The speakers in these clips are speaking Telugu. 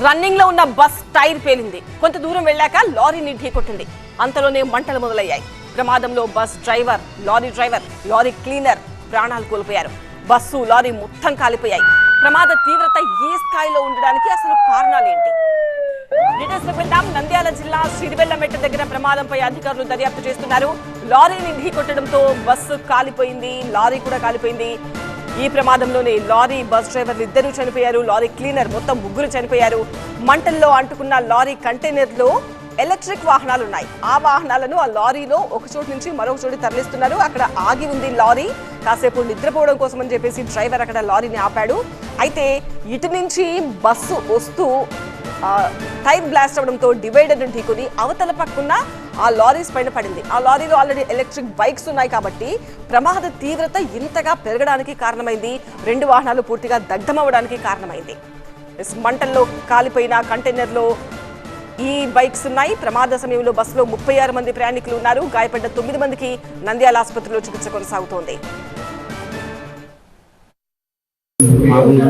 రన్నింగ్ లో ఉన్న బస్ టైర్ పేలింది. కొంత దూరం వెళ్ళాక లారీని ఢీకొట్టింది. అంతలోనే మంటలు మొదలయ్యాయి. ప్రమాదంలో బస్ డ్రైవర్, లారీ క్లీనర్ ప్రాణాలు కోల్పోయారు. బస్సు, లారీ మొత్తం కాలిపోయాయి. ప్రమాద తీవ్రత ఏ స్థాయిలో ఉండడానికి అసలు కారణాలేంటి? డీటెయిల్స్ వెళ్దాం. నంద్యాల జిల్లా సిరివెల్లమెట్ట దగ్గర ప్రమాదంపై అధికారులు దర్యాప్తు చేస్తున్నారు. లారీని ఢీకొట్టడంతో బస్సు కాలిపోయింది, లారీ కూడా కాలిపోయింది. ఈ ప్రమాదంలోనే లారీ, బస్ డ్రైవర్లు ఇద్దరూ చనిపోయారు. లారీ క్లీనర్ మొత్తం ముగ్గురు చనిపోయారు. మంటల్లో అంటుకున్న లారీ కంటైనర్లో ఎలక్ట్రిక్ వాహనాలు ఉన్నాయి. ఆ వాహనాలను ఆ లారీలో ఒక చోటు నుంచి మరొక చోటు తరలిస్తున్నారు. అక్కడ ఆగి ఉంది లారీ. కాసేపు నిద్రపోవడం కోసం అని చెప్పేసి డ్రైవర్ అక్కడ లారీని ఆపాడు. అయితే ఇటు నుంచి బస్సు వస్తూ టైర్ బ్లాస్ట్ అవడంతో డివైడర్ ఢీకొని అవతల పక్కన ఆ లారీస్ పైన పడింది. ఆ లారీలో ఆల్రెడీ ఎలక్ట్రిక్ బైక్స్ ఉన్నాయి కాబట్టి ప్రమాద తీవ్రత ఇంతగా పెరగడానికి కారణమైంది. రెండు వాహనాలు పూర్తిగా దగ్ధమవడానికి కారణమైంది. మంటల్లో కాలిపోయిన కంటైనర్లో ఈ బైక్స్ ఉన్నాయి. ప్రమాద సమయంలో బస్సులో 36 మంది ప్రయాణికులు ఉన్నారు. గాయపడ్డ 9 మందికి నంద్యాల ఆసుపత్రిలో చికిత్స కొనసాగుతోంది.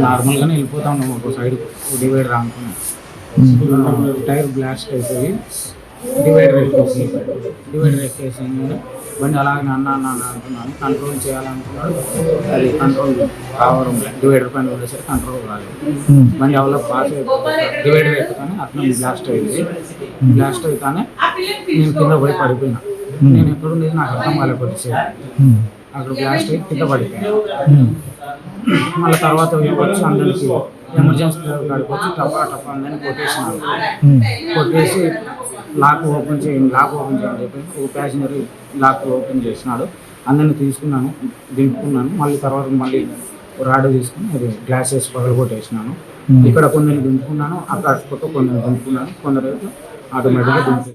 నార్మల్గానే వెళ్ళిపోతా ఉన్నాం. ఒక సైడ్ డివైడర్ అనుకున్నాం, టైర్ బ్లాస్ట్ అయిపోయి డివైడర్ ఎక్కేసి బండి అలాగే అన్న అంటున్నాను. కంట్రోల్ చేయాలనుకున్నాడు, అది కంట్రోల్ కావడం లేదు. డివైడర్ పైన ఉండేసరికి కంట్రోల్ రాలేదు. బండి ఎవరో పాస్ అయిపోయి డివైడర్ ఎక్కుతానే అట్లా బ్లాస్ట్ అయింది. బ్లాస్ట్ అవుతానే నేను కింద పోయి పడిపోయినా. నేను ఎక్కడుండేది నాకు అర్థం కాలేకపోతే అక్కడ బ్లాస్ట్ అయ్యి కింద పడిపోయాను. మళ్ళీ తర్వాత వచ్చి అందరికి ఎమర్జెన్సీ కాడికి వచ్చి టపా అందరినీ కొట్టేసి లాక్ ఓపెన్ చేయని చెప్పి ఒక ప్యాసింజర్ లాక్ ఓపెన్ చేసినాడు. అందరిని తీసుకున్నాను, దింపుకున్నాను. మళ్ళీ తర్వాత మళ్ళీ రాడ్ తీసుకుని అది గ్లాసెస్ పగలగొట్టేసినాను. ఇక్కడ కొందరిని దింపుకున్నాను, అక్కడ కొందరు దింపుకున్నాను, కొందరు ఆటోమేటిక్గా దింపు.